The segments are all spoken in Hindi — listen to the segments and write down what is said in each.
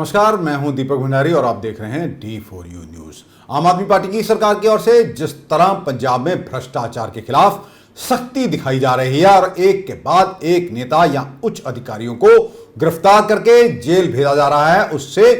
नमस्कार, मैं हूं दीपक भंडारी और आप देख रहे हैं D4U न्यूज। आम आदमी पार्टी की सरकार की ओर से जिस तरह पंजाब में भ्रष्टाचार के खिलाफ सख्ती दिखाई जा रही है और एक के बाद एक नेता या उच्च अधिकारियों को गिरफ्तार करके जेल भेजा जा रहा है, उससे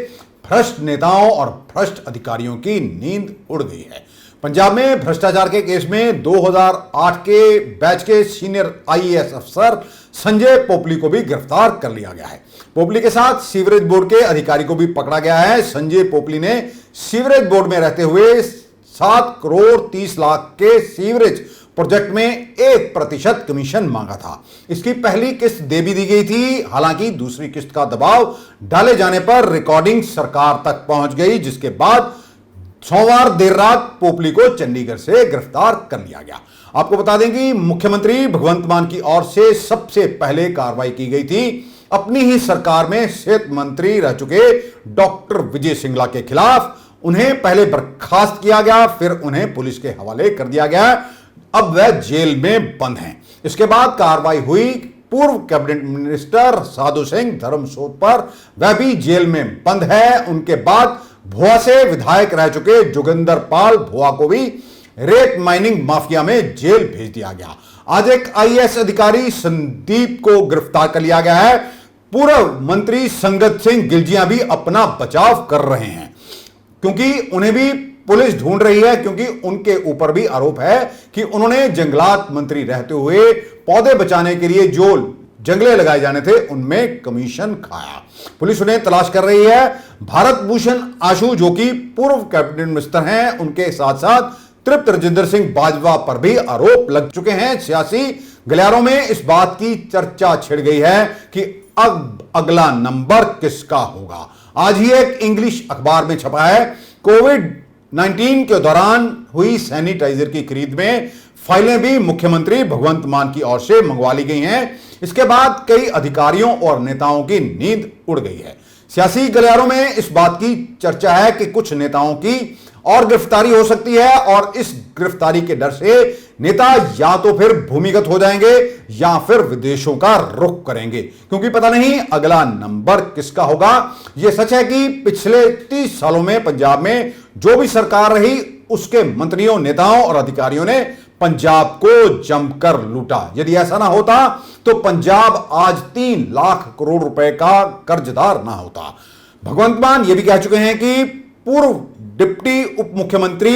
भ्रष्ट नेताओं और भ्रष्ट अधिकारियों की नींद उड़ गई है। पंजाब में भ्रष्टाचार के केस में 2008 के बैच के सीनियर IAS अफसर संजय पोपली को भी गिरफ्तार कर लिया गया है। पोपली के साथ सीवरेज बोर्ड के अधिकारी को भी पकड़ा गया है। संजय पोपली ने सीवरेज बोर्ड में रहते हुए 7 करोड़ 30 लाख के सीवरेज प्रोजेक्ट में 1% कमीशन मांगा था। इसकी पहली किस्त दे भी दी गई थी। हालांकि दूसरी किस्त का दबाव डाले जाने पर रिकॉर्डिंग सरकार तक पहुंच गई, जिसके बाद सोमवार देर रात पोपली को चंडीगढ़ से गिरफ्तार कर लिया गया। आपको बता दें कि मुख्यमंत्री भगवंत मान की ओर से सबसे पहले कार्रवाई की गई थी अपनी ही सरकार में सेहत मंत्री रह चुके डॉक्टर विजय सिंगला के खिलाफ। उन्हें पहले बर्खास्त किया गया, फिर उन्हें पुलिस के हवाले कर दिया गया। अब वह जेल में बंद हैं। इसके बाद कार्रवाई हुई पूर्व कैबिनेट मिनिस्टर साधु सिंह धर्मसोत पर, वह भी जेल में बंद है। उनके बाद भुआ से विधायक रह चुके जोगिंदर पाल भुआ को भी रेत माइनिंग माफिया में जेल भेज दिया गया। आज एक IAS अधिकारी संदीप को गिरफ्तार कर लिया गया है। पूर्व मंत्री संगत सिंह गिलजियां भी अपना बचाव कर रहे हैं, क्योंकि उन्हें भी पुलिस ढूंढ रही है, क्योंकि उनके ऊपर भी आरोप है कि उन्होंने जंगलात मंत्री रहते हुए पौधे बचाने के लिए जो जंगले लगाए जाने थे उनमें कमीशन खाया। पुलिस उन्हें तलाश कर रही है। भारत भूषण आशु, जो कि पूर्व कैबिनेट मिनिस्टर हैं, उनके साथ साथ तृप्त राजेंद्र सिंह बाजवा पर भी आरोप लग चुके हैं। सियासी गलियारों में इस बात की चर्चा छिड़ गई है कि अब अगला नंबर किसका होगा। आज ही एक इंग्लिश अखबार में छपा है, कोविड-19 के दौरान हुई सैनिटाइजर की खरीद में फाइलें भी मुख्यमंत्री भगवंत मान की ओर से मंगवा ली गई हैं। इसके बाद कई अधिकारियों और नेताओं की नींद उड़ गई है। सियासी गलियारों में इस बात की चर्चा है कि कुछ नेताओं की और गिरफ्तारी हो सकती है और इस गिरफ्तारी के डर से नेता या तो फिर भूमिगत हो जाएंगे या फिर विदेशों का रुख करेंगे, क्योंकि पता नहीं अगला नंबर किसका होगा। यह सच है कि पिछले 30 सालों में पंजाब में जो भी सरकार रही, उसके मंत्रियों, नेताओं और अधिकारियों ने पंजाब को जमकर लूटा। यदि ऐसा ना होता तो पंजाब आज 3 लाख करोड़ रुपए का कर्जदार ना होता। भगवंत मान ये भी कह चुके हैं कि पूर्व डिप्टी उप मुख्यमंत्री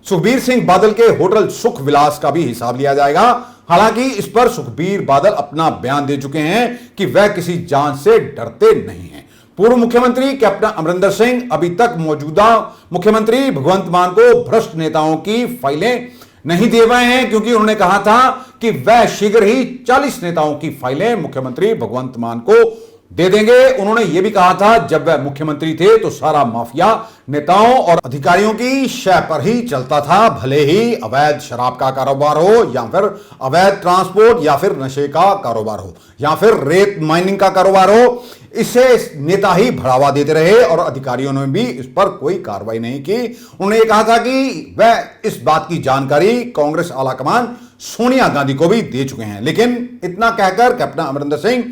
सुखबीर सिंह बादल के होटल सुख विलास का भी हिसाब लिया जाएगा। हालांकि इस पर सुखबीर बादल अपना बयान दे चुके हैं कि वह किसी जांच से डरते नहीं हैं। पूर्व मुख्यमंत्री कैप्टन अमरिंदर सिंह अभी तक मौजूदा मुख्यमंत्री भगवंत मान को भ्रष्ट नेताओं की फाइलें नहीं दे रहे हैं, क्योंकि उन्होंने कहा था कि वह शीघ्र ही 40 नेताओं की फाइलें मुख्यमंत्री भगवंत मान को दे देंगे। उन्होंने यह भी कहा था जब वह मुख्यमंत्री थे तो सारा माफिया नेताओं और अधिकारियों की शय पर ही चलता था, भले ही अवैध शराब का कारोबार हो या फिर अवैध ट्रांसपोर्ट या फिर नशे का कारोबार हो या फिर रेत माइनिंग का कारोबार हो। इसे नेता ही बढ़ावा देते रहे और अधिकारियों ने भी इस पर कोई कार्रवाई नहीं की। उन्होंने कहा था कि वह इस बात की जानकारी कांग्रेस आलाकमान सोनिया गांधी को भी दे चुके हैं, लेकिन इतना कहकर कैप्टन अमरिंदर सिंह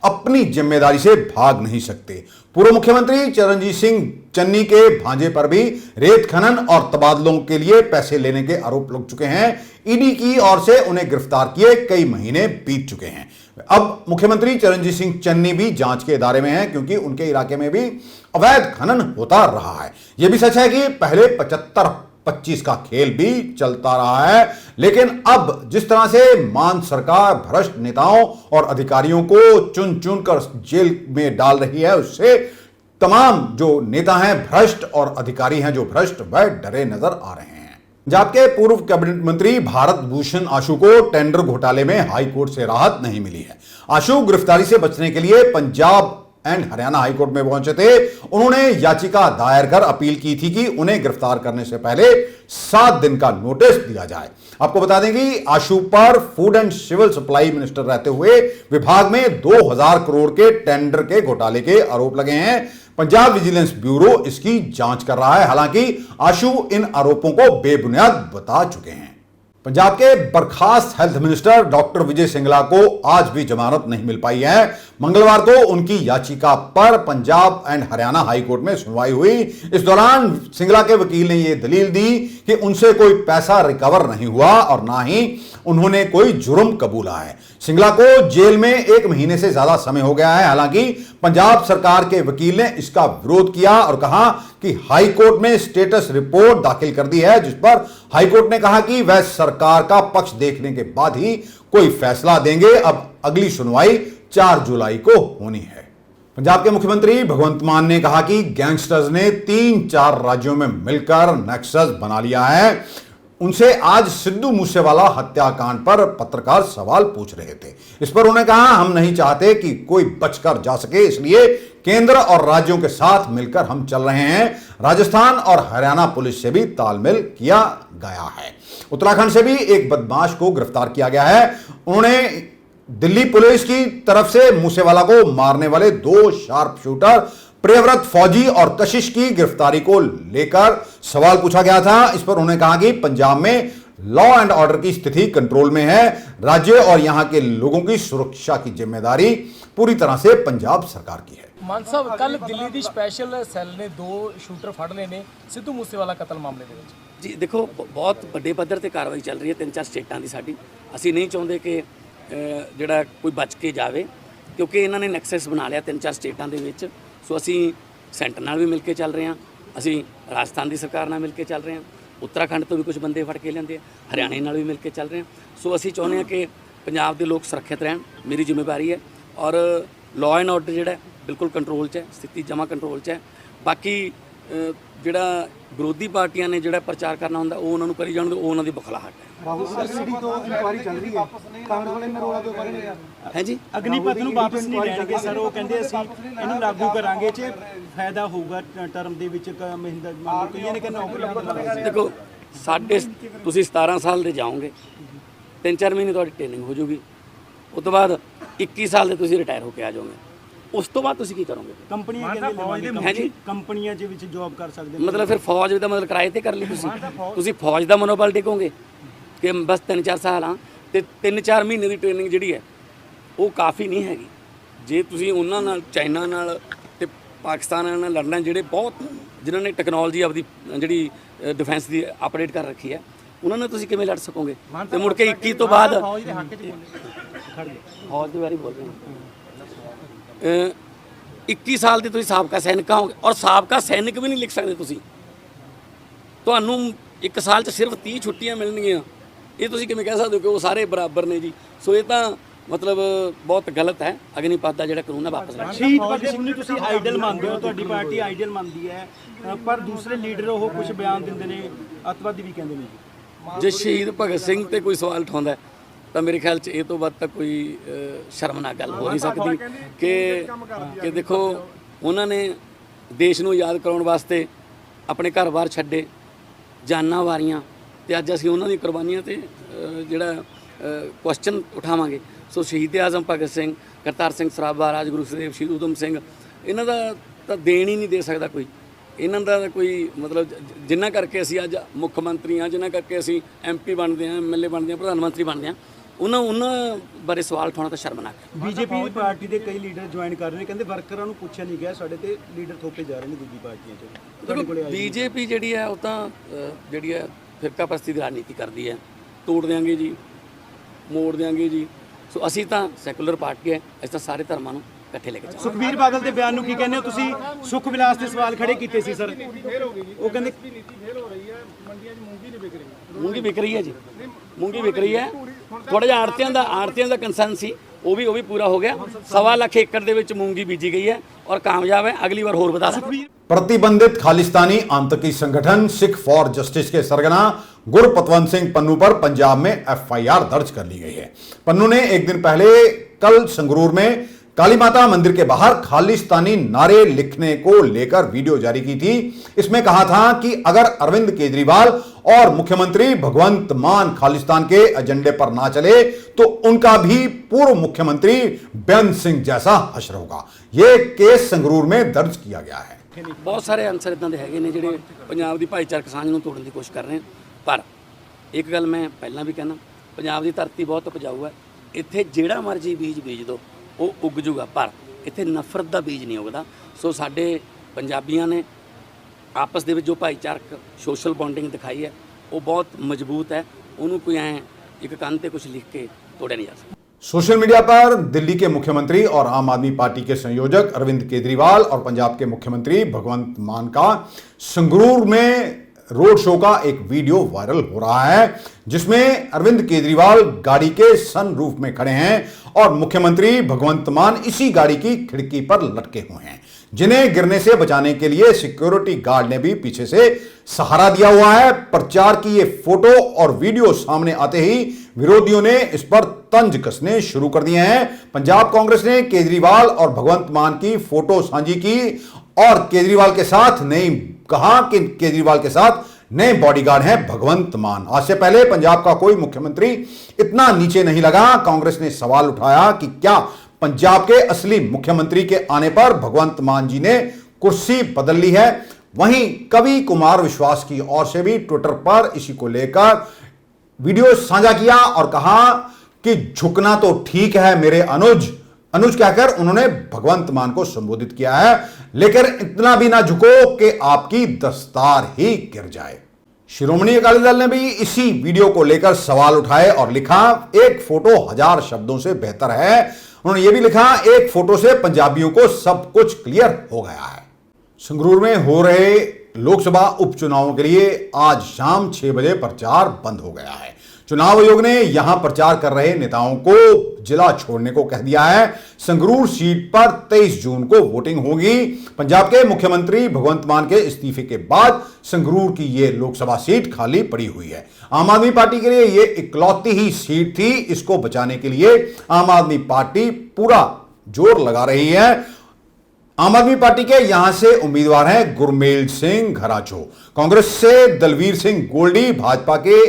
अपनी जिम्मेदारी से भाग नहीं सकते। पूर्व मुख्यमंत्री चरणजीत सिंह चन्नी के भांजे पर भी रेत खनन और तबादलों के लिए पैसे लेने के आरोप लग चुके हैं। ईडी की ओर से उन्हें गिरफ्तार किए कई महीने बीत चुके हैं। अब मुख्यमंत्री चरणजीत सिंह चन्नी भी जांच के दायरे में हैं, क्योंकि उनके इलाके में भी अवैध खनन होता रहा है। यह भी सच है कि पहले 75-25 का खेल भी चलता रहा है, लेकिन अब जिस तरह से मान सरकार भ्रष्ट नेताओं और अधिकारियों को चुन चुन कर जेल में डाल रही है, उससे तमाम जो नेता हैं भ्रष्ट और अधिकारी हैं जो भ्रष्ट, वह डरे नजर आ रहे हैं। जबकि पूर्व कैबिनेट मंत्री भारत भूषण आशु को टेंडर घोटाले में हाईकोर्ट से राहत नहीं मिली है। आशु गिरफ्तारी से बचने के लिए पंजाब एंड हरियाणा हाईकोर्ट में पहुंचे थे। उन्होंने याचिका दायर कर अपील की थी कि उन्हें गिरफ्तार करने से पहले 7 दिन का नोटिस दिया जाए। आपको बता दें कि आशु पर food and civil supply minister रहते हुए विभाग में 2000 करोड़ के टेंडर के घोटाले के आरोप लगे हैं। पंजाब विजिलेंस ब्यूरो इसकी जांच कर रहा है। हालांकि आशु इन आरोपों को बेबुनियाद बता चुके हैं। पंजाब के बर्खास्त हेल्थ मिनिस्टर डॉक्टर विजय सिंगला को आज भी जमानत नहीं मिल पाई है। मंगलवार को उनकी याचिका पर Punjab and Haryana high court में सुनवाई हुई। इस दौरान सिंगला के वकील ने यह दलील दी कि उनसे कोई पैसा रिकवर नहीं हुआ और ना ही उन्होंने कोई जुर्म कबूला है। सिंगला को जेल में 1 महीने से ज्यादा समय हो गया है। हालांकि पंजाब सरकार के वकील ने इसका विरोध किया और कहा कि हाई कोर्ट में स्टेटस रिपोर्ट दाखिल कर दी है, जिस पर हाई कोर्ट ने कहा कि वह सरकार का पक्ष देखने के बाद ही कोई फैसला देंगे। अब अगली सुनवाई 4 जुलाई को होनी है। पंजाब के मुख्यमंत्री भगवंत मान ने कहा कि गैंगस्टर्स ने 3-4 राज्यों में मिलकर नेक्सस बना लिया है। उनसे आज सिद्धू मूसेवाला हत्याकांड पर पत्रकार सवाल पूछ रहे थे। इस पर उन्होंने कहा, हम नहीं चाहते कि कोई बचकर जा सके, इसलिए केंद्र और राज्यों के साथ मिलकर हम चल रहे हैं। राजस्थान और हरियाणा पुलिस से भी तालमेल किया गया है। उत्तराखंड से भी एक बदमाश को गिरफ्तार किया गया है। उन्होंने दिल्ली पुलिस की तरफ से मूसेवाला को मारने वाले 2 शार्प शूटर प्रियव्रत फौजी और कशिश की गिरफ्तारी को लेकर सवाल पूछा गया था। इस पर उन्होंने कहा कि पंजाब में लॉ एंड ऑर्डर की स्थिति कंट्रोल में है। राज्य और यहां के लोगों की सुरक्षा की जिम्मेदारी पूरी तरह से पंजाब सरकार की है। मान साहब, कल दिल्ली ਦੀ स्पैशल सैल ने 2 शूटर ਫੜ ਲਏ ਨੇ ਸਿੱਧੂ ਮੂਸੇਵਾਲਾ ਕਤਲ ਮਾਮਲੇ ਦੇ ਵਿੱਚ। ਜੀ ਦੇਖੋ, ਬਹੁਤ ਵੱਡੇ ਪੱਧਰ ਤੇ ਕਾਰਵਾਈ ਚੱਲ ਰਹੀ ਹੈ 3-4 ਸਟੇਟਾਂ ਦੀ ਸਾਡੀ। ਅਸੀਂ ਨਹੀਂ ਚਾਹੁੰਦੇ ਕਿ ਜਿਹੜਾ ਕੋਈ ਬਚ ਕੇ ਜਾਵੇ, ਕਿਉਂਕਿ ਇਹਨਾਂ ਨੇ ਨੈਕਸਸ ਬਣਾ ਲਿਆ 3-4 ਸਟੇਟਾਂ ਦੇ ਵਿੱਚ। ਸੋ ਅਸੀਂ ਸੈਂਟਰ ਨਾਲ ਵੀ ਮਿਲ ਕੇ ਚੱਲ ਰਹੇ ਹਾਂ, ਅਸੀਂ ਰਾਜਸਥਾਨ ਦੀ ਸਰਕਾਰ ਨਾਲ ਮਿਲ ਕੇ ਚੱਲ ਰਹੇ ਹਾਂ, ਉੱਤਰਾਖੰਡ ਤੋਂ ਵੀ ਕੁਝ ਬੰਦੇ ਫੜ ਕੇ ਲਿਆਂਦੇ ਆ, ਹਰਿਆਣੇ ਨਾਲ ਵੀ ਮਿਲ ਕੇ ਚੱਲ ਰਹੇ ਹਾਂ। ਸੋ ਅਸੀਂ ਚਾਹੁੰਦੇ ਹਾਂ ਕਿ ਪੰਜਾਬ ਦੇ ਲੋਕ ਸੁਰੱਖਿਅਤ ਰਹਿਣ, ਮੇਰੀ ਜ਼ਿੰਮੇਵਾਰੀ ਹੈ। ਔਰ ਲਾਅ ਐਂਡ ਆਰਡਰ ਜਿਹੜਾ ਬਿਲਕੁਲ ਕੰਟਰੋਲ 'ਚ ਹੈ, ਸਥਿਤੀ ਜਮਾ ਕੰਟਰੋਲ 'ਚ ਹੈ। ਬਾਕੀ ਜਿਹੜਾ ਵਿਰੋਧੀ ਪਾਰਟੀਆਂ ਨੇ ਜਿਹੜਾ ਪ੍ਰਚਾਰ ਕਰਨਾ ਹੁੰਦਾ ਉਹ ਉਹਨਾਂ ਨੂੰ ਕਰੀ ਜਾਣ, ਉਹ ਉਹਨਾਂ ਦੀ ਬਖਲਾਹਟ ਹੈ। ਸੀਡੀ ਤੋਂ ਇਨਕੁਆਇਰੀ ਚੱਲ ਰਹੀ ਹੈ, ਕਾਂਗਰਸ ਵਾਲੇ ਨੇ ਰੋਲਾ ਕਿਉਂ ਕਰ ਰਹੇ ਹੈ ਜੀ? ਅਗਨੀਪਥ ਨੂੰ ਵਾਪਸ ਨਹੀਂ ਲੈਣਗੇ ਸਰ, ਉਹ ਕਹਿੰਦੇ ਅਸੀਂ ਇਹਨੂੰ ਲਾਗੂ ਕਰਾਂਗੇ, ਚ ਫਾਇਦਾ ਹੋਊਗਾ ਟਰਮ ਦੇ ਵਿੱਚ। ਮਹਿੰਦਰ ਮਾਨ ਕਈਆਂ ਨੇ ਕਹਿੰਦੇ ਨੌਕਰੀ। ਦੇਖੋ, ਤੁਸੀਂ 17 ਸਾਲ ਦੇ ਜਾਓਗੇ, 3-4 ਮਹੀਨੇ ਤੁਹਾਡੀ ਟ੍ਰੇਨਿੰਗ ਹੋ ਜਾਊਗੀ, ਉਸ ਤੋਂ ਬਾਅਦ 21 ਸਾਲ ਦੇ ਤੁਸੀਂ ਰਿਟਾਇਰ ਹੋ ਕੇ ਆ ਜਾਓਗੇ। ਉਸ ਤੋਂ ਬਾਅਦ ਤੁਸੀਂ ਕੀ ਕਰੋਗੇ? ਕੰਪਨੀਆਂ ਕਹਿੰਦੇ ਜੀ ਕੰਪਨੀਆਂ ਦੇ ਵਿੱਚ ਜੌਬ ਕਰ ਸਕਦੇ। ਮਤਲਬ ਫਿਰ ਫੌਜ ਦਾ ਮਤਲਬ ਕਿਰਾਏ ਤੇ ਕਰ ਲਈ ਤੁਸੀਂ ਫੌਜ ਦਾ ਮਨੋਬਲ ਟਿਕੋਗੇ ਕਿ ਬਸ 3-4 ਸਾਲ ਆ ਤੇ 3-4 ਮਹੀਨੇ ਦੀ ਟ੍ਰੇਨਿੰਗ ਜਿਹੜੀ ਹੈ ਉਹ ਕਾਫੀ ਨਹੀਂ ਹੈਗੀ। ਜੇ ਤੁਸੀਂ ਉਹਨਾਂ ਨਾਲ, ਚਾਈਨਾ ਨਾਲ ਤੇ ਪਾਕਿਸਤਾਨ ਨਾਲ ਲੜਨਾ, ਜਿਹੜੇ ਬਹੁਤ ਜਿਨ੍ਹਾਂ ਨੇ ਟੈਕਨੋਲੋਜੀ ਆਪਦੀ ਜਿਹੜੀ ਡਿਫੈਂਸ ਦੀ ਅਪਡੇਟ ਕਰ ਰੱਖੀ ਹੈ, ਉਹਨਾਂ ਨਾਲ ਤੁਸੀਂ ਕਿਵੇਂ ਲੜ ਸਕੋਗੇ? ਤੇ ਮੁੜ ਕੇ 21 ਤੋਂ ਬਾਅਦ ਫੌਜ ਦੇ ਬਾਰੇ ਬੋਲ ਰਹੇ ਹਾਂ। 21 ਸਾਲ ਦੇ ਤੁਸੀਂ ਸਾਬਕਾ ਸੈਨਿਕ ਹੋਗੇ, ਔਰ ਸਾਬਕਾ ਸੈਨਿਕ ਵੀ ਨਹੀਂ ਲਿਖ ਸਕਦੇ ਤੁਸੀਂ। ਤੁਹਾਨੂੰ 1 ਸਾਲ 'ਚ ਸਿਰਫ 30 ਛੁੱਟੀਆਂ ਮਿਲਣਗੀਆਂ, ਇਹ ਤੁਸੀਂ ਕਿਵੇਂ ਕਹਿ ਸਕਦੇ ਹੋ ਕਿ ਉਹ ਸਾਰੇ ਬਰਾਬਰ ਨੇ ਜੀ? ਸੋ ਇਹ ਤਾਂ ਮਤਲਬ ਬਹੁਤ ਗਲਤ ਹੈ। ਅਗਨੀਪਥ ਦਾ ਜਿਹੜਾ ਕਾਨੂੰਨ ਹੈ ਵਾਪਸ ਲੈਣਾ। ਸ਼ਹੀਦ ਭਗਤ ਸਿੰਘ ਨੂੰ ਤੁਸੀਂ ਆਈਡਲ ਮੰਨਦੇ ਹੋ, ਤੁਹਾਡੀ ਪਾਰਟੀ ਆਈਡਲ ਮੰਨਦੀ ਹੈ, ਪਰ ਦੂਸਰੇ ਲੀਡਰ ਉਹ ਕੁਝ ਬਿਆਨ ਦਿੰਦੇ ਨੇ, ਅੱਤਵਾਦੀ ਵੀ ਕਹਿੰਦੇ ਨੇ। ਜੇ ਸ਼ਹੀਦ ਭਗਤ ਸਿੰਘ ਤੇ ਕੋਈ ਸਵਾਲ ਉਠਾਉਂਦਾ ਤਾਂ ਮੇਰੇ ਖਿਆਲ 'ਚ ਇਹ ਤੋਂ ਵੱਧ ਤਾਂ ਕੋਈ ਸ਼ਰਮਨਾਕ ਗੱਲ ਹੋ ਨਹੀਂ ਸਕਦੀ ਕਿ ਦੇਖੋ, ਉਹਨਾਂ ਨੇ ਦੇਸ਼ ਨੂੰ ਯਾਦ ਕਰਾਉਣ ਵਾਸਤੇ ਆਪਣੇ ਘਰ-ਬਾਰ ਛੱਡੇ, ਜਾਨਾਂ ਵਾਰੀਆਂ, ਤੇ ਅੱਜ ਅਸੀਂ ਉਹਨਾਂ ਦੀ ਕੁਰਬਾਨੀਆਂ ਤੇ ਜਿਹੜਾ ਕੁਐਸਚਨ ਉਠਾਵਾਂਗੇ। ਸੋ ਸ਼ਹੀਦ ਆਜ਼ਮ ਭਗਤ ਸਿੰਘ, ਕਰਤਾਰ ਸਿੰਘ ਸਰਾਭਾ, ਰਾਜਗੁਰੂ ਸੁਖਦੇਵ, ਸ਼ਹੀਦ ਊਧਮ ਸਿੰਘ, ਇਹਨਾਂ ਦਾ ਤਾਂ ਦੇਣ ਹੀ ਨਹੀਂ ਦੇ ਸਕਦਾ ਕੋਈ। ਇਹਨਾਂ ਦਾ ਕੋਈ ਮਤਲਬ ਜਿਨ੍ਹਾਂ ਕਰਕੇ ਅਸੀਂ ਅੱਜ ਮੁੱਖ ਮੰਤਰੀ ਹਾਂ, ਜਿਨ੍ਹਾਂ ਕਰਕੇ ਅਸੀਂ MP ਬਣਦੇ ਹਾਂ, MLA ਬਣਦੇ ਹਾਂ, ਪ੍ਰਧਾਨ ਮੰਤਰੀ ਬਣਦੇ ਹਾਂ, ਉਹਨਾਂ ਬਾਰੇ ਸਵਾਲ ਉਠਾਉਣਾ ਤਾਂ ਸ਼ਰਮਨਾਕ ਹੈ। ਬੀਜੇਪੀ ਪਾਰਟੀ ਦੇ ਕਈ ਲੀਡਰ ਜੁਆਇਨ ਕਰ ਰਹੇ ਨੇ, ਕਹਿੰਦੇ ਵਰਕਰਾਂ ਨੂੰ ਪੁੱਛਿਆ ਨਹੀਂ ਗਿਆ, ਸਾਡੇ ਤੇ ਲੀਡਰ ਥੋਪੇ ਜਾ ਰਹੇ ਨੇ ਦੂਜੀ ਪਾਰਟੀਆਂ 'ਚ। ਬੀਜੇਪੀ ਜਿਹੜੀ ਹੈ ਉਹ ਤਾਂ ਜਿਹੜੀ ਹੈ ਫਿਰਕਾਪ੍ਰਸਤੀ ਦੀ ਰਾਜਨੀਤੀ ਕਰਦੀ ਹੈ। ਤੋੜ ਦਿਆਂਗੇ ਜੀ, ਮੋੜ ਦਿਆਂਗੇ ਜੀ। ਸੋ ਅਸੀਂ ਤਾਂ ਸੈਕੂਲਰ ਪਾਰਟੀ ਹੈ, ਅਸੀਂ ਤਾਂ ਸਾਰੇ ਧਰਮਾਂ ਨੂੰ ਇਕੱਠੇ ਲੈ ਕੇ ਚੱਲਾਂਗੇ। ਸੁਖਬੀਰ ਬਾਦਲ ਦੇ ਬਿਆਨ ਨੂੰ ਕੀ ਕਹਿੰਦੇ ਹੋ ਤੁਸੀਂ? ਸੁਖ ਵਿਲਾਸ ਦੇ ਸਵਾਲ ਖੜੇ ਕੀਤੇ ਸੀ ਸਰ, ਉਹ ਕਹਿੰਦੇ ਮੂੰਗੀ ਵਿਕ ਰਹੀ ਹੈ ਜੀ, ਮੂੰਗੀ ਵਿਕ ਰਹੀ ਹੈ। ਥੋੜਾ ਜਿਹਾ ਆੜਤੀਆਂ ਦਾ ਕੰਸਰਨ ਸੀ, ਉਹ ਵੀ ਪੂਰਾ ਹੋ ਗਿਆ। 1.25 ਲੱਖ ਏਕੜ ਦੇ ਵਿੱਚ ਮੂੰਗੀ ਬੀਜੀ ਗਈ ਹੈ ਔਰ ਕਾਮਯਾਬ ਹੈ। अगली बार और बता सकते। प्रतिबंधित खालिस्तानी आतंकी संगठन सिख फॉर जस्टिस के सरगना गुरपतवंत सिंह पन्नू पर पंजाब में FIR दर्ज कर ली गई है। पन्नू ने एक दिन पहले कल संगरूर में काली माता मंदिर के बाहर खालिस्तानी नारे लिखने को लेकर वीडियो जारी की थी। इसमें कहा था कि अगर अरविंद केजरीवाल और मुख्यमंत्री भगवंत मान खालिस्तान के एजेंडे पर ना चले तो उनका भी पूर्व मुख्यमंत्री बेअंत सिंह जैसा हश्र होगा। यह केस संगरूर में दर्ज किया गया है। बहुत सारे अंसर इदां दे हैगे ने जिहड़े पंजाब दी भाईचारक सांझ नूं तोड़न दी कोशिश कर रहे हैं, पर ਇੱਕ ਗੱਲ ਮੈਂ ਪਹਿਲਾਂ ਵੀ ਕਹਿਣਾ, ਪੰਜਾਬ ਦੀ ਧਰਤੀ ਬਹੁਤ ਉਪਜਾਊ ਹੈ, ਇੱਥੇ ਜਿਹੜਾ ਮਰਜ਼ੀ ਬੀਜ ਬੀਜ ਦਿਓ ਉਹ ਉੱਗ ਜੂਗਾ, ਪਰ ਇੱਥੇ ਨਫ਼ਰਤ ਦਾ ਬੀਜ ਨਹੀਂ ਉੱਗਦਾ। ਸੋ ਸਾਡੇ ਪੰਜਾਬੀਆਂ ਨੇ ਆਪਸ ਦੇ ਵਿੱਚ ਜੋ ਭਾਈਚਾਰਕ ਸੋਸ਼ਲ ਬੌਂਡਿੰਗ ਦਿਖਾਈ ਹੈ ਉਹ ਬਹੁਤ ਮਜ਼ਬੂਤ ਹੈ, ਉਹਨੂੰ ਕੋਈ ਐਂ ਇੱਕ ਕੰਨ ਤੇ ਕੁਝ ਲਿਖ ਕੇ ਤੋੜਿਆ नहीं जा सकता। सोशल मीडिया पर दिल्ली के मुख्यमंत्री और आम आदमी पार्टी के संयोजक अरविंद केजरीवाल और पंजाब के मुख्यमंत्री भगवंत मान का संगरूर में रोड शो का एक वीडियो वायरल हो रहा है, जिसमें अरविंद केजरीवाल गाड़ी के सनरूफ में खड़े हैं और मुख्यमंत्री भगवंत मान इसी गाड़ी की खिड़की पर लटके हुए हैं, जिन्हें गिरने से बचाने के लिए सिक्योरिटी गार्ड ने भी पीछे से सहारा दिया हुआ है। प्रचार की ये फोटो और वीडियो सामने आते ही विरोधियों ने इस पर तंज कसने शुरू कर दिए हैं। पंजाब कांग्रेस ने केजरीवाल और भगवंत मान की फोटो साझी की और केजरीवाल के साथ नहीं कहा कि केजरीवाल के साथ नए बॉडीगार्ड हैं भगवंत मान। आज से पहले पंजाब का कोई मुख्यमंत्री इतना नीचे नहीं लगा। कांग्रेस ने सवाल उठाया कि क्या पंजाब के असली मुख्यमंत्री के आने पर भगवंत मान जी ने कुर्सी बदल ली है। वहीं कवि कुमार विश्वास की ओर से भी ट्विटर पर इसी को लेकर वीडियो साझा किया और कहा कि झुकना तो ठीक है मेरे अनुज कहकर उन्होंने भगवंत मान को संबोधित किया है, लेकिन इतना भी ना झुको कि आपकी दस्तार ही गिर जाए। शिरोमणि अकाली दल ने भी इसी वीडियो को लेकर सवाल उठाए और लिखा, एक फोटो 1000 शब्दों से बेहतर है। उन्होंने यह भी लिखा, एक फोटो से पंजाबियों को सब कुछ क्लियर हो गया है। संगरूर में हो रहे लोकसभा उपचुनावों के लिए आज शाम 6 बजे प्रचार बंद हो गया है। चुनाव आयोग ने यहां प्रचार कर रहे नेताओं को जिला छोड़ने को कह दिया है। संगरूर सीट पर 23 जून को वोटिंग होगी। पंजाब के मुख्यमंत्री भगवंत मान के इस्तीफे के बाद संगरूर की यह लोकसभा सीट खाली पड़ी हुई है। आम आदमी पार्टी के लिए यह इकलौती ही सीट थी। इसको बचाने के लिए आम आदमी पार्टी पूरा जोर लगा रही है। आम आदमी पार्टी के यहां से उम्मीदवार हैं गुरमेल सिंह घराचो, कांग्रेस से दलवीर सिंह गोल्डी, भाजपा के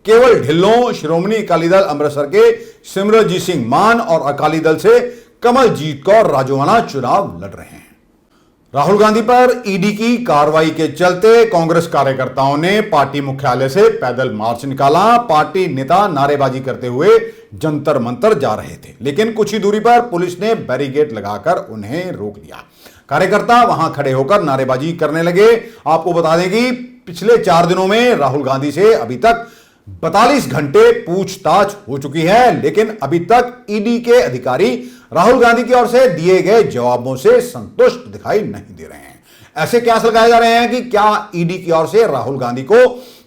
केवल ढिल्लों, शिरोमणि अकाली दल अमृतसर के सिमरनजीत सिंह मान और अकाली दल से कमलजीत कौर राजोआना चुनाव लड़ रहे हैं। राहुल गांधी पर ईडी की कार्रवाई के चलते कांग्रेस कार्यकर्ताओं ने पार्टी मुख्यालय से पैदल मार्च निकाला। पार्टी नेता नारेबाजी करते हुए जंतर मंतर जा रहे थे, लेकिन कुछ ही दूरी पर पुलिस ने बैरिकेड लगाकर उन्हें रोक लिया। कार्यकर्ता वहां खड़े होकर नारेबाजी करने लगे। आपको बता दें कि पिछले 4 दिनों में राहुल गांधी से अभी तक 42 घंटे पूछताछ हो चुकी है, लेकिन अभी तक ईडी के अधिकारी राहुल गांधी की ओर से दिए गए जवाबों से संतुष्ट दिखाई नहीं दे रहे हैं। ऐसे कयास लगाए जा रहे हैं कि क्या ईडी की ओर से राहुल गांधी को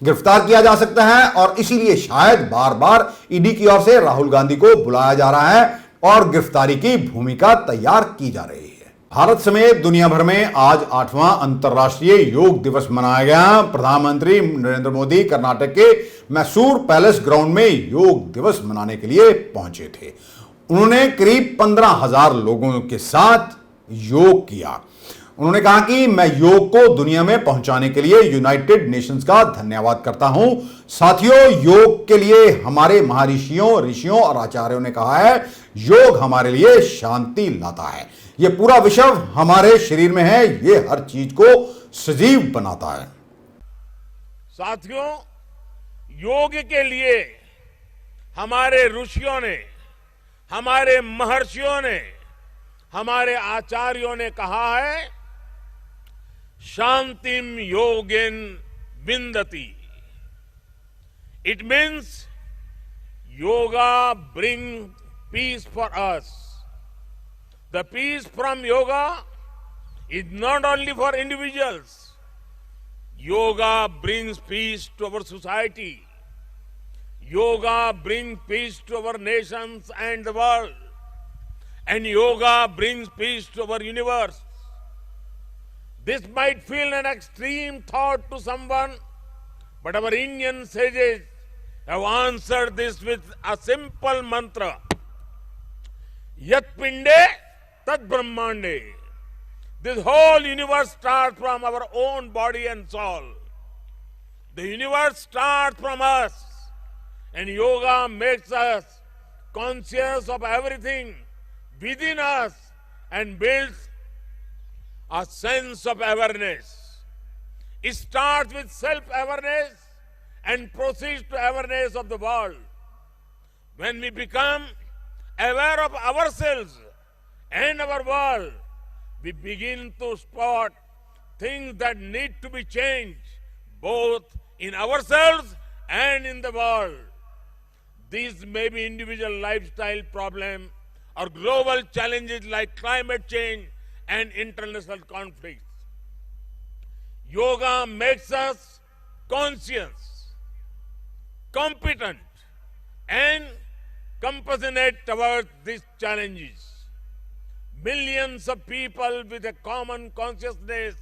गिरफ्तार किया जा सकता है और इसीलिए शायद बार बार ईडी की ओर से राहुल गांधी को बुलाया जा रहा है और गिरफ्तारी की भूमिका तैयार की जा रही है। भारत समेत दुनिया भर में आज 8वां अंतर्राष्ट्रीय योग दिवस मनाया गया। प्रधानमंत्री नरेंद्र मोदी कर्नाटक के मैसूर पैलेस ग्राउंड में योग दिवस मनाने के लिए पहुंचे थे। उन्होंने करीब 15,000 लोगों के साथ योग किया। उन्होंने कहा कि मैं योग को दुनिया में पहुंचाने के लिए यूनाइटेड नेशंस का धन्यवाद करता हूं। साथियों, योग के लिए हमारे महर्षियों, ऋषियों और आचार्यों ने कहा है, योग हमारे लिए शांति लाता है। यह पूरा विश्व हमारे शरीर में है, यह हर चीज को सजीव बनाता है। साथियों, योग के लिए हमारे ऋषियों ने, हमारे महर्षियों ने, हमारे आचार्यों ने कहा है, शांतिम योगेन विंदति। It means yoga bring peace for us. The peace from yoga is not only for individuals. Yoga brings peace to our society. Yoga brings peace to our nations and the world. And yoga brings peace to our universe. This might feel an extreme thought to someone, but our Indian sages have answered this with a simple mantra. Yat pinde tad brahmande. This whole universe starts from our own body and soul. The universe starts from us, and yoga makes us conscious of everything within us and builds a sense of awareness. It starts with self-awareness and proceeds to awareness of the world. When we become aware of ourselves and our world, we begin to spot things that need to be changed, both in ourselves and in the world. These may be individual lifestyle problems or global challenges like climate change and international conflicts. Yoga makes us conscious, competent, and compassionate towards these challenges. Millions of people with a common consciousness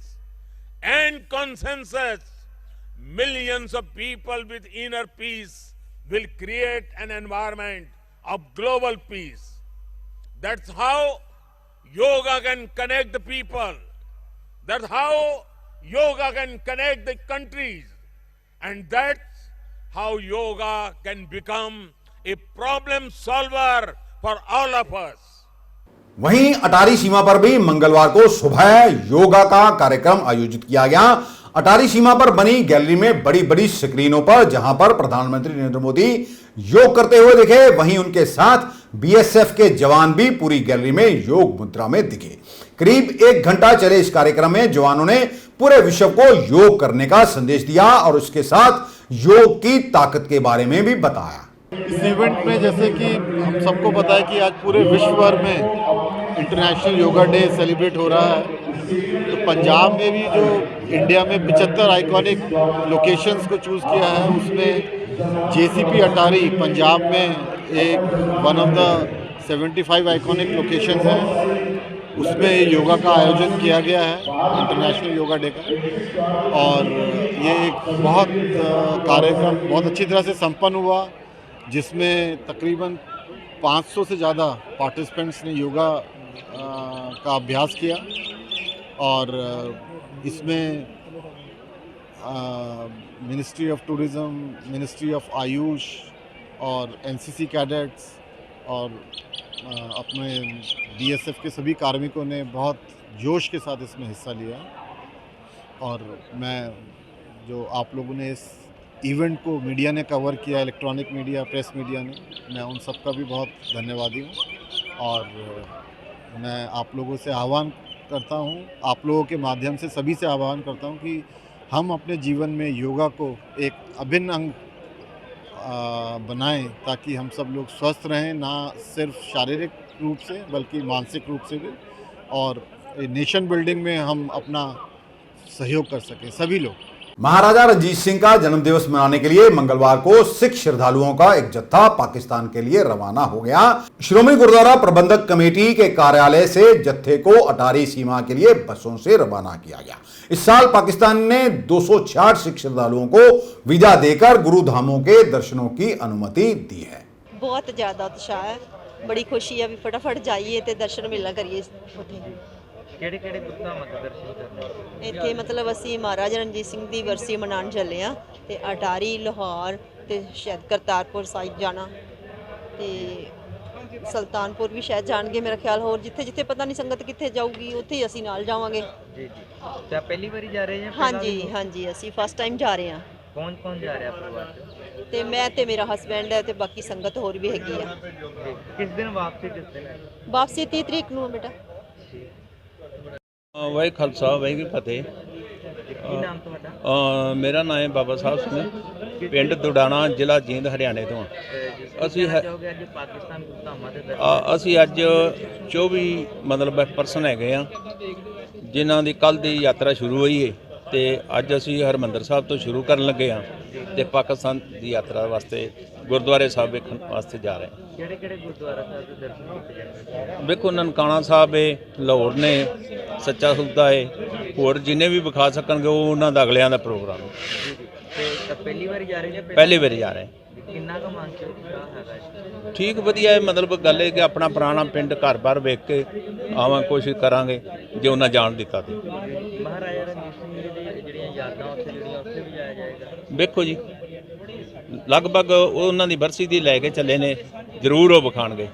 and consensus, millions of people with inner peace will create an environment of global peace. That's how yoga can connect the people. That's how yoga can connect the countries. And that's how yoga can become a problem solver for all of us. वहीं अटारी सीमा पर भी मंगलवार को सुबह योगा का कार्यक्रम आयोजित किया गया। अटारी सीमा पर बनी गैलरी में बड़ी बड़ी स्क्रीनों पर जहां पर प्रधानमंत्री नरेंद्र मोदी योग करते हुए दिखे, वहीं उनके साथ बीएसएफ के जवान भी पूरी गैलरी में योग मुद्रा में दिखे। करीब 1 घंटा चले इस कार्यक्रम में जवानों ने पूरे विश्व को योग करने का संदेश दिया और उसके साथ योग की ताकत के बारे में भी बताया। इस इवेंट में जैसे कि हम सबको पता है कि आज पूरे विश्व भर में इंटरनेशनल योगा डे सेलिब्रेट हो रहा है, तो पंजाब में भी जो इंडिया में 75 आइकॉनिक लोकेशंस को चूज़ किया है, उसमें जेसीपी अटारी पंजाब में एक one of the 75 iconic locations है, उसमें योगा का आयोजन किया गया है, इंटरनेशनल योगा डे का। और ये एक बहुत कार्यक्रम बहुत अच्छी तरह से संपन्न हुआ, जिसमें तकरीबन 500 से ज़्यादा पार्टिसिपेंट्स ने योगा का अभ्यास किया। और इसमें ministry of tourism, ministry of Ayush और एनसीसी कैडेट्स और अपने बीएसएफ के सभी कार्मिकों ने बहुत जोश के साथ इसमें हिस्सा लिया। और मैं जो आप लोगों ने इस इवेंट को मीडिया ने कवर किया, इलेक्ट्रॉनिक मीडिया, प्रेस मीडिया ने, मैं उन सब का भी बहुत धन्यवादी हूँ। और मैं आप लोगों से आह्वान करता हूँ, आप लोगों के माध्यम से सभी से आह्वान करता हूँ कि हम अपने जीवन में योगा को एक अभिन्न अंग बनाएं, ताकि हम सब लोग स्वस्थ रहें, ना सिर्फ शारीरिक रूप से बल्कि मानसिक रूप से भी, और नेशन बिल्डिंग में हम अपना सहयोग कर सकें सभी लोग। महाराजा रणजीत सिंह का जन्मदिवस मनाने के लिए मंगलवार को सिख श्रद्धालुओं का एक जत्था पाकिस्तान के लिए रवाना हो गया। श्रोमणी गुरुद्वारा प्रबंधक कमेटी के कार्यालय से जत्थे को अटारी सीमा के लिए बसों से रवाना किया गया। इस साल पाकिस्तान ने 266 सिख श्रद्धालुओं को वीजा देकर गुरु धामों के दर्शनों की अनुमति दी है। बहुत ज्यादा उत्साह है, बड़ी खुशी है भी फटाफट जाइए ते दर्शन मिलना करिए। ਕਿਹੜੇ ਗੁਰਧਾਮਾਂ ਦੇ ਦਰਸ਼ਨ ਕਰਨੇ ਇੱਥੇ ਮਤਲਬ ਅਸੀਂ ਮਹਾਰਾਜਾ ਰਣਜੀਤ ਸਿੰਘ ਦੀ ਵਰਸੀ ਮਨਾਉਣ ਚੱਲੇ ਆ, ਤੇ ਅਟਾਰੀ, ਲਾਹੌਰ ਤੇ ਸ਼ਾਇਦ ਕਰਤਾਰਪੁਰ ਸਾਹਿਬ ਜਾਣਾ, ਤੇ ਸੁਲਤਾਨਪੁਰ ਵੀ ਸ਼ਾਇਦ ਜਾਣਗੇ ਮੇਰਾ ਖਿਆਲ। ਹੋਰ ਜਿੱਥੇ ਜਿੱਥੇ ਪਤਾ ਨਹੀਂ ਸੰਗਤ ਕਿੱਥੇ ਜਾਊਗੀ ਉੱਥੇ ਹੀ ਅਸੀਂ ਨਾਲ ਜਾਵਾਂਗੇ। ਜੀ ਜੀ, ਤਾਂ ਪਹਿਲੀ ਵਾਰੀ ਜਾ ਰਹੇ ਜਾਂ ਹਾਂਜੀ ਅਸੀਂ ਫਸਟ ਟਾਈਮ ਜਾ ਰਹੇ ਹਾਂ। ਕੌਣ ਜਾ ਰਿਹਾ ਪਰਿਵਾਰ ਚ? ਤੇ ਮੈਂ ਤੇ ਮੇਰਾ ਹਸਬੈਂਡ ਹੈ ਤੇ ਬਾਕੀ ਸੰਗਤ ਹੋਰ ਵੀ ਹੈਗੀ ਆ। ਕਿਸ ਦਿਨ ਵਾਪਸੀ ਕਿਸ ਦਿਨ? ਵਾਪਸੀ 30 ਤਰੀਕ ਨੂੰ ਬੇਟਾ। ਵਾਹਿ ਖਾਲਸਾ ਵਾਹਿਗੁਰੂ ਫਤਿਹ। ਕੀ ਨਾਮ ਤੁਹਾਡਾ? ਮੇਰਾ ਨਾਮ ਹੈ ਬਾਬਾ ਸਾਹਿਬ ਸਿੰਘ, ਪਿੰਡ ਦੁਡਾਣਾ, ਜ਼ਿਲ੍ਹਾ ਜੀਂਦ, ਹਰਿਆਣੇ ਤੋਂ। ਅਸੀਂ ਅੱਜ ਪਾਕਿਸਤਾਨ ਗੁਰਧਾਮਾਂ ਦੇ ਦਰਸ਼ਨ ਅਸੀਂ ਅੱਜ 24 ਮਤਲਬ ਪਰਸਨ ਹੈਗੇ ਆ, ਜਿਨ੍ਹਾਂ ਦੀ ਕੱਲ੍ਹ ਦੀ ਯਾਤਰਾ ਸ਼ੁਰੂ ਹੋਈ ਹੈ, ਤੇ ਅੱਜ ਅਸੀਂ ਹਰਿਮੰਦਰ ਸਾਹਿਬ ਤੋਂ ਸ਼ੁਰੂ ਕਰਨ ਲੱਗੇ ਆ ਤੇ ਪਾਕਿਸਤਾਨ ਦੀ ਯਾਤਰਾ ਵਾਸਤੇ ਗੁਰਦੁਆਰੇ ਸਾਹਿਬ ਵੇਖਣ ਵਾਸਤੇ ਜਾ ਰਹੇ ਹਾਂ। ਕਿਹੜੇ ਗੁਰਦੁਆਰਾ ਸਾਹਿਬ ਦੇ ਦਰਸ਼ਨ ਕੀਤੇ ਜਾਣਗੇ? ਵੇਖੋ, ਨਨਕਾਣਾ ਸਾਹਿਬ ਹੈ, ਲਾਹੌਰ ਨੇ, ਸੱਚਾ ਸੌਦਾ ਹੈ, ਹੋਰ ਜਿੰਨੇ ਵੀ ਵਿਖਾ ਸਕਣਗੇ ਉਹ ਉਹਨਾਂ ਦਾ ਅਗਲਿਆਂ ਦਾ ਪ੍ਰੋਗਰਾਮ ਹੈ। ਤੇ ਪਹਿਲੀ ਵਾਰੀ ਜਾ ਰਹੇ ਜਾਂ ਪਹਿਲੀ ਵਾਰੀ ਜਾ ਰਹੇ। ਕਿੰਨਾ ਕੁ ਮਾਨਸਿਕ ਉਤਸ਼ਾਹ ਹੈਗਾ? ਠੀਕ, ਵਧੀਆ ਹੈ। ਮਤਲਬ ਗੱਲ ਹੈ ਕਿ ਆਪਣਾ ਪੁਰਾਣਾ ਪਿੰਡ ਘਰ-ਬਾਰ ਵੇਖ ਕੇ ਆਵਾਂ, ਕੋਸ਼ਿਸ਼ ਕਰਾਂਗੇ ਜੇ ਉਹਨਾਂ ਜਾਣ ਦਿੱਤਾ ਤੇ। ਮਹਾਰਾਜਾ ਰਣਜੀਤ ਸਿੰਘ ਜੀ ਦੀ ਜਿਹੜੀਆਂ ਯਾਦਾਂ ਉੱਥੇ ਵੀ ਜਾਇਆ ਜਾਏਗਾ? ਵੇਖੋ ਜੀ, ਲਗਭਗ ਉਹਨਾਂ ਦੀ ਬਰਸੀ ਦੀ ਲੈ ਕੇ ਚੱਲੇ ਨੇ, ਜ਼ਰੂਰ ਉਹ ਵਿਖਾਣਗੇ।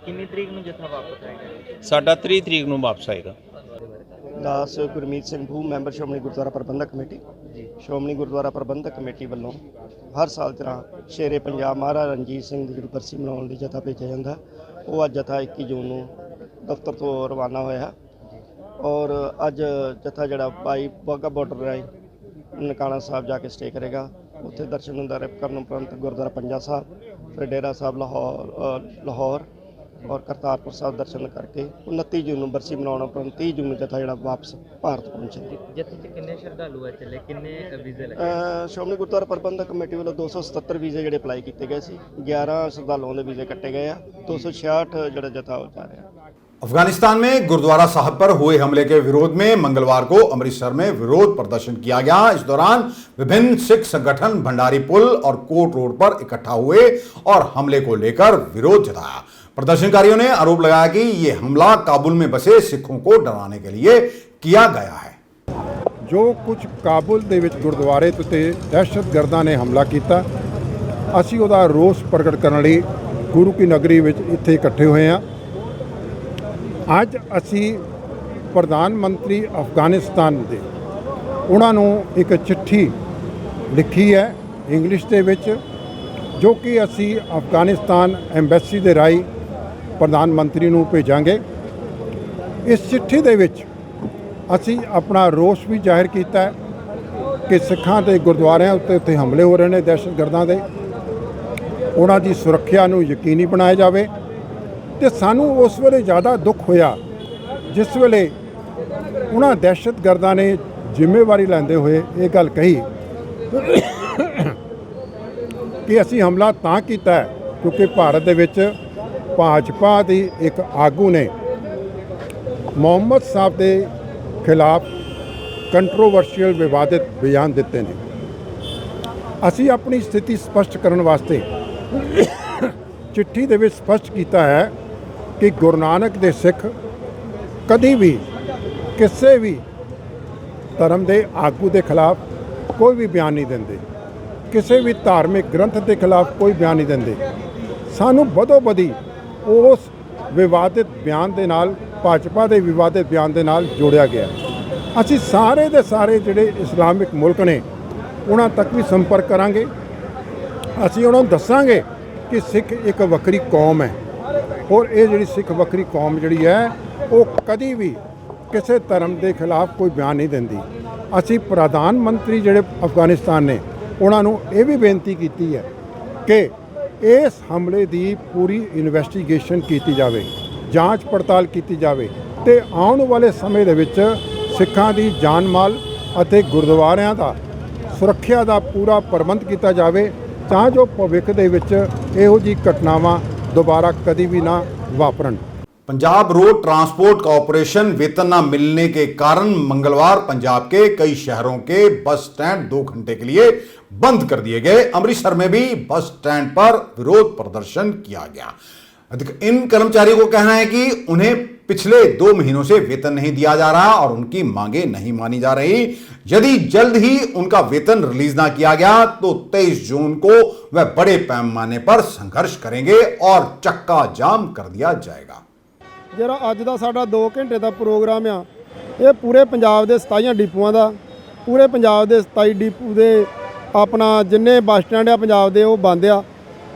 ਕਿੰਨੀ ਤਰੀਕ ਨੂੰ ਜੱਥਾ ਵਾਪਸ ਆਏਗਾ? ਸਾਡਾ 30 ਤਰੀਕ ਨੂੰ ਵਾਪਸ ਆਏਗਾ। ਦਾਸ ਗੁਰਮੀਤ ਸਿੰਘ ਭੂ, ਮੈਂਬਰ ਸ਼੍ਰੋਮਣੀ ਗੁਰਦੁਆਰਾ ਪ੍ਰਬੰਧਕ ਕਮੇਟੀ। ਸ਼੍ਰੋਮਣੀ ਗੁਰਦੁਆਰਾ ਪ੍ਰਬੰਧਕ ਕਮੇਟੀ ਵੱਲੋਂ ਹਰ ਸਾਲ ਤਰ੍ਹਾਂ ਸ਼ੇਰੇ ਪੰਜਾਬ ਮਹਾਰਾਜਾ ਰਣਜੀਤ ਸਿੰਘ ਦੀ ਜਿਹੜੀ ਬਰਸੀ ਮਨਾਉਣ ਲਈ ਜਥਾ ਭੇਜਿਆ ਜਾਂਦਾ। ਉਹ ਅੱਜ ਜਥਾ 21 ਜੂਨ ਨੂੰ ਦਫ਼ਤਰ ਤੋਂ ਰਵਾਨਾ ਹੋਇਆ ਔਰ ਅੱਜ ਜਥਾ ਜਿਹੜਾ ਬਾਈ ਵਾਹਗਾ ਬਾਰਡਰ ਰਾਹੀਂ ਨਨਕਾਣਾ ਸਾਹਿਬ ਜਾ ਕੇ ਸਟੇ ਕਰੇਗਾ। ਉੱਥੇ ਦਰਸ਼ਨ ਦਿਦਾਰੇ ਕਰਨ ਉਪਰੰਤ ਗੁਰਦੁਆਰਾ ਪੰਜਾ ਸਾਹਿਬ, ਫਿਰ ਡੇਰਾ ਸਾਹਿਬ ਲਾਹੌਰ ਔਰ ਕਰਤਾਰਪੁਰ ਸਾਹਿਬ ਦਰਸ਼ਨ ਕਰਕੇ 29 ਜੂਨ ਨੂੰ ਬਰਸੀ ਮਨਾਉਣ ਉਪਰੰਤ 30 ਜੂਨ ਨੂੰ ਜਥਾ ਜਿਹੜਾ ਵਾਪਸ ਭਾਰਤ ਪਹੁੰਚੇਗਾ। ਜਥੇ 'ਚ ਕਿੰਨੇ ਸ਼ਰਧਾਲੂ ਹੈ ਚੱਲੇ, ਕਿੰਨੇ ਵੀਜ਼ੇ ਲੱਗੇ? ਸ਼੍ਰੋਮਣੀ ਗੁਰਦੁਆਰਾ ਪ੍ਰਬੰਧਕ ਕਮੇਟੀ ਵੱਲੋਂ 277 ਵੀਜ਼ੇ ਜਿਹੜੇ ਅਪਲਾਈ ਕੀਤੇ ਗਏ ਸੀ, 11 ਸ਼ਰਧਾਲੂਆਂ ਦੇ ਵੀਜ਼ੇ ਕੱਟੇ ਗਏ ਆ, 266 ਜਿਹੜਾ जथा हो जा रहा है। अफगानिस्तान में गुरुद्वारा साहब पर हुए हमले के विरोध में मंगलवार को अमृतसर में विरोध प्रदर्शन किया गया। इस दौरान विभिन्न सिख संगठन भंडारी पुल और कोट रोड पर इकट्ठा हुए और हमले को लेकर विरोध जताया। प्रदर्शनकारियों ने आरोप लगाया कि ये हमला काबुल में बसे सिखों को डराने के लिए किया गया है। जो कुछ काबुल ਦੇ ਵਿੱਚ ਗੁਰਦੁਆਰੇ ਤੇ ਦਹਿਸ਼ਤਗਰਦਾਂ ਨੇ ਹਮਲਾ ਕੀਤਾ, ਅਸੀਂ ਉਹਦਾ ਰੋਸ ਪ੍ਰਗਟ ਕਰਨ ਲਈ ਗੁਰੂ ਕੀ ਨਗਰੀ ਵਿੱਚ ਇੱਥੇ ਇਕੱਠੇ ਹੋਏ ਹਾਂ। ਅੱਜ ਅਸੀਂ ਪ੍ਰਧਾਨ ਮੰਤਰੀ ਅਫਗਾਨਿਸਤਾਨ ਦੇ ਉਹਨਾਂ ਨੂੰ ਇੱਕ ਚਿੱਠੀ ਲਿਖੀ ਹੈ ਇੰਗਲਿਸ਼ ਦੇ ਵਿੱਚ, ਜੋ ਕਿ ਅਸੀਂ ਅਫਗਾਨਿਸਤਾਨ ਐਮਬੈਸੀ ਦੇ ਰਾਹੀਂ ਪ੍ਰਧਾਨ ਮੰਤਰੀ ਨੂੰ ਭੇਜਾਂਗੇ। ਇਸ ਚਿੱਠੀ ਦੇ ਵਿੱਚ ਅਸੀਂ ਆਪਣਾ ਰੋਸ ਵੀ ਜ਼ਾਹਿਰ ਕੀਤਾ ਹੈ ਕਿ ਸਿੱਖਾਂ ਦੇ ਗੁਰਦੁਆਰਿਆਂ ਉੱਤੇ ਹਮਲੇ ਹੋ ਰਹੇ ਨੇ ਦਹਿਸ਼ਤਗਰਦਾਂ ਦੇ, ਉਹਨਾਂ ਦੀ ਸੁਰੱਖਿਆ ਨੂੰ ਯਕੀਨੀ ਬਣਾਇਆ ਜਾਵੇ। ਤੇ ਸਾਨੂੰ ਉਸ ਵੇਲੇ ਜ਼ਿਆਦਾ ਦੁੱਖ ਹੋਇਆ ਜਿਸ ਵੇਲੇ ਉਹਨਾਂ ਦਹਿਸ਼ਤਗਰਦਾਂ ਨੇ ਜ਼ਿੰਮੇਵਾਰੀ ਲੈਂਦੇ ਹੋਏ ਇਹ ਗੱਲ ਕਹੀ ਕਿ ਅਸੀਂ ਹਮਲਾ ਤਾਂ ਕੀਤਾ ਹੈ ਕਿਉਂਕਿ ਭਾਰਤ ਦੇ ਵਿੱਚ ਭਾਜਪਾ ਦੀ ਇੱਕ ਆਗੂ ਨੇ ਮੁਹੰਮਦ ਸਾਹਿਬ ਦੇ ਖਿਲਾਫ ਕੰਟਰੋਵਰਸ਼ੀਅਲ ਵਿਵਾਦਿਤ ਬਿਆਨ ਦਿੱਤੇ ਨੇ। ਅਸੀਂ ਆਪਣੀ ਸਥਿਤੀ ਸਪਸ਼ਟ ਕਰਨ ਵਾਸਤੇ ਚਿੱਠੀ ਦੇ ਵਿੱਚ ਸਪਸ਼ਟ ਕੀਤਾ ਹੈ ਕਿ ਗੁਰੂ ਨਾਨਕ ਦੇ ਸਿੱਖ ਕਦੀ ਵੀ ਕਿਸੇ ਵੀ ਧਰਮ ਦੇ ਆਗੂ ਦੇ ਖਿਲਾਫ ਕੋਈ ਵੀ ਬਿਆਨ ਨਹੀਂ ਦਿੰਦੇ, ਕਿਸੇ ਵੀ ਧਾਰਮਿਕ ਗ੍ਰੰਥ ਦੇ ਖਿਲਾਫ ਕੋਈ ਬਿਆਨ ਨਹੀਂ ਦਿੰਦੇ। ਸਾਨੂੰ ਬਦੋ-ਬਦੀ ਉਸ ਵਿਵਾਦਿਤ ਬਿਆਨ ਦੇ ਨਾਲ, ਭਾਜਪਾ ਦੇ ਵਿਵਾਦਿਤ ਬਿਆਨ ਦੇ ਨਾਲ ਜੋੜਿਆ ਗਿਆ। ਅਸੀਂ ਸਾਰੇ ਦੇ ਸਾਰੇ ਜਿਹੜੇ ਇਸਲਾਮਿਕ ਮੁਲਕ ਨੇ ਉਹਨਾਂ ਤੱਕ ਵੀ ਸੰਪਰਕ ਕਰਾਂਗੇ। ਅਸੀਂ ਉਹਨਾਂ ਨੂੰ ਦੱਸਾਂਗੇ ਕਿ ਸਿੱਖ ਇੱਕ ਵੱਖਰੀ ਕੌਮ ਹੈ ਔਰ ਇਹ ਜਿਹੜੀ ਸਿੱਖ ਵੱਖਰੀ ਕੌਮ ਜਿਹੜੀ ਹੈ ਉਹ ਕਦੀ ਵੀ ਕਿਸੇ ਧਰਮ ਦੇ ਖਿਲਾਫ ਕੋਈ ਬਿਆਨ ਨਹੀਂ ਦਿੰਦੀ। ਅਸੀਂ ਪ੍ਰਧਾਨ ਮੰਤਰੀ ਜਿਹੜੇ ਅਫਗਾਨਿਸਤਾਨ ਨੇ ਉਹਨਾਂ ਨੂੰ ਇਹ ਵੀ ਬੇਨਤੀ ਕੀਤੀ ਹੈ ਕਿ ਇਸ ਹਮਲੇ ਦੀ ਪੂਰੀ ਇਨਵੈਸਟੀਗੇਸ਼ਨ ਕੀਤੀ ਜਾਵੇ, ਜਾਂਚ ਪੜਤਾਲ ਕੀਤੀ ਜਾਵੇ ਤੇ ਆਉਣ ਵਾਲੇ ਸਮੇਂ ਦੇ ਵਿੱਚ ਸਿੱਖਾਂ ਦੀ ਜਾਨ ਮਾਲ ਅਤੇ ਗੁਰਦੁਆਰਿਆਂ ਦਾ ਸੁਰੱਖਿਆ ਦਾ ਪੂਰਾ ਪ੍ਰਬੰਧ ਕੀਤਾ ਜਾਵੇ ਤਾਂ ਜੋ ਭਵਿੱਖ ਦੇ ਵਿੱਚ ਇਹੋ ਜਿਹੀ ਘਟਨਾਵਾਂ दोबारा कभी भी ना वापरन। पंजाब रोड ट्रांसपोर्ट कॉरपोरेशन वेतन न मिलने के कारण मंगलवार पंजाब के कई शहरों के बस स्टैंड 2 घंटे के लिए बंद कर दिए गए। अमृतसर में भी बस स्टैंड पर विरोध प्रदर्शन किया गया। इन कर्मचारियों को कहना है कि उन्हें पिछले 2 महीनों से वेतन नहीं दिया जा रहा और उनकी मांगे नहीं मानी जा रही। यदि जल्द ही उनका वेतन रिलीज ना किया गया तो 23 जून को वह बड़े पैमाने पर संघर्ष करेंगे और चक्का जाम कर दिया जाएगा। ਜਿਹੜਾ ਅੱਜ ਦਾ ਸਾਡਾ 2 ਘੰਟੇ ਦਾ ਪ੍ਰੋਗਰਾਮ ਆ, ਇਹ ਪੂਰੇ ਪੰਜਾਬ ਦੇ 27 ਡਿਪੂਆਂ ਦਾ, ਪੂਰੇ ਪੰਜਾਬ ਦੇ 27 ਡਿਪੂ ਦੇ ਆਪਣਾ ਜਿੰਨੇ ਬੱਸ ਸਟੈਂਡ ਆ ਪੰਜਾਬ ਦੇ ਉਹ ਬੰਦ ਆ।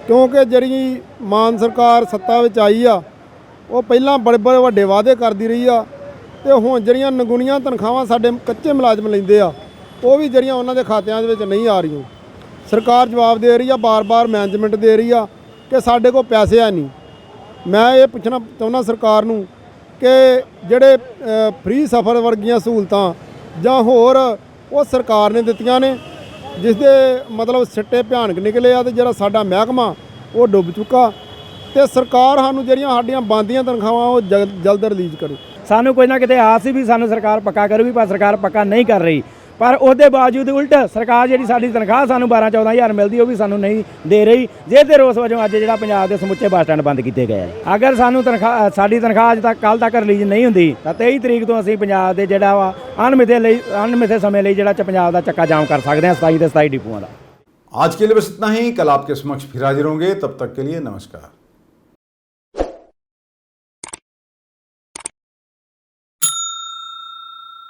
ਕਿਉਂਕਿ ਜਿਹੜੀ ਮਾਨ ਸਰਕਾਰ ਸੱਤਾ ਵਿੱਚ ਆਈ ਆ ਉਹ ਪਹਿਲਾਂ ਬੜੇ ਬੜੇ ਵੱਡੇ ਵਾਅਦੇ ਕਰਦੀ ਰਹੀ ਆ ਤੇ ਹੁਣ ਜਿਹੜੀਆਂ ਨਗੁਣੀਆਂ ਤਨਖਾਹਾਂ ਸਾਡੇ ਕੱਚੇ ਮੁਲਾਜ਼ਮ ਲੈਂਦੇ ਆ ਉਹ ਵੀ ਜਿਹੜੀਆਂ ਉਹਨਾਂ ਦੇ ਖਾਤਿਆਂ ਦੇ ਵਿੱਚ ਨਹੀਂ ਆ ਰਹੀਆਂ। ਸਰਕਾਰ ਜਵਾਬ ਦੇ ਰਹੀ ਆ, ਬਾਰ-ਬਾਰ ਮੈਨੇਜਮੈਂਟ ਦੇ ਰਹੀ ਆ ਕਿ ਸਾਡੇ ਕੋਲ ਪੈਸੇ ਆ ਨਹੀਂ। ਮੈਂ ਇਹ ਪੁੱਛਣਾ ਚਾਹੁੰਦਾ ਸਰਕਾਰ ਨੂੰ ਕਿ ਜਿਹੜੇ ਫ੍ਰੀ ਸਫ਼ਰ ਵਰਗੀਆਂ ਸਹੂਲਤਾਂ ਜਾਂ ਹੋਰ ਉਹ ਸਰਕਾਰ ਨੇ ਦਿੱਤੀਆਂ ਨੇ ਜਿਸ ਦੇ ਮਤਲਬ ਸਿੱਟੇ ਭਿਆਨਕ ਨਿਕਲੇ ਆ ਤੇ ਜਿਹੜਾ ਸਾਡਾ ਮਹਿਕਮਾ ਉਹ ਡੁੱਬ ਚੁੱਕਾ ਤੇ ਸਰਕਾਰ ਸਾਨੂੰ ਜਿਹੜੀਆਂ ਸਾਡੀਆਂ ਬੰਦੀਆਂ ਤਨਖਾਹਾਂ ਉਹ ਜਲਦ ਰਿਲੀਜ਼ ਕਰੇ। ਸਾਨੂੰ ਕੋਈ ਨਾ ਕਿਤੇ ਆਸ ਸੀ ਵੀ ਸਾਨੂੰ ਸਰਕਾਰ ਪੱਕਾ ਕਰੂਗੀ, ਪਰ ਸਰਕਾਰ ਪੱਕਾ ਨਹੀਂ ਕਰ ਰਹੀ। ਪਰ ਉਹਦੇ ਬਾਵਜੂਦ ਉਲਟ ਸਰਕਾਰ ਜਿਹੜੀ ਸਾਡੀ ਤਨਖਾਹ ਸਾਨੂੰ 12-14 ਹਜ਼ਾਰ ਮਿਲਦੀ ਉਹ ਵੀ ਸਾਨੂੰ ਨਹੀਂ ਦੇ ਰਹੀ। ਜਿਹਦੇ ਰੋਸ ਵਜੋਂ ਅੱਜ ਜਿਹੜਾ ਪੰਜਾਬ ਦੇ ਸਮੁੱਚੇ ਬੱਸ ਸਟੈਂਡ ਬੰਦ ਕੀਤੇ ਗਏ। ਅਗਰ ਸਾਨੂੰ ਸਾਡੀ ਤਨਖਾਹ ਅੱਜ ਤੱਕ ਕੱਲ੍ਹ ਤੱਕ ਰਿਲੀਜ਼ ਨਹੀਂ ਹੁੰਦੀ ਤਾਂ 23 ਤਰੀਕ ਤੋਂ ਅਸੀਂ ਪੰਜਾਬ ਦੇ ਜਿਹੜਾ ਵਾ ਅਣਮਿੱਥੇ ਸਮੇਂ ਲਈ ਜਿਹੜਾ ਪੰਜਾਬ ਦਾ ਚੱਕਾ ਜਾਮ ਕਰ ਸਕਦੇ ਹਾਂ 27 ਦੇ 27 ਡਿਪੂਆਂ ਦਾ। आज के लिए बस इतना ही। कल आपके समक्ष फिर हाजिर होंगे। तब तक के लिए नमस्कार।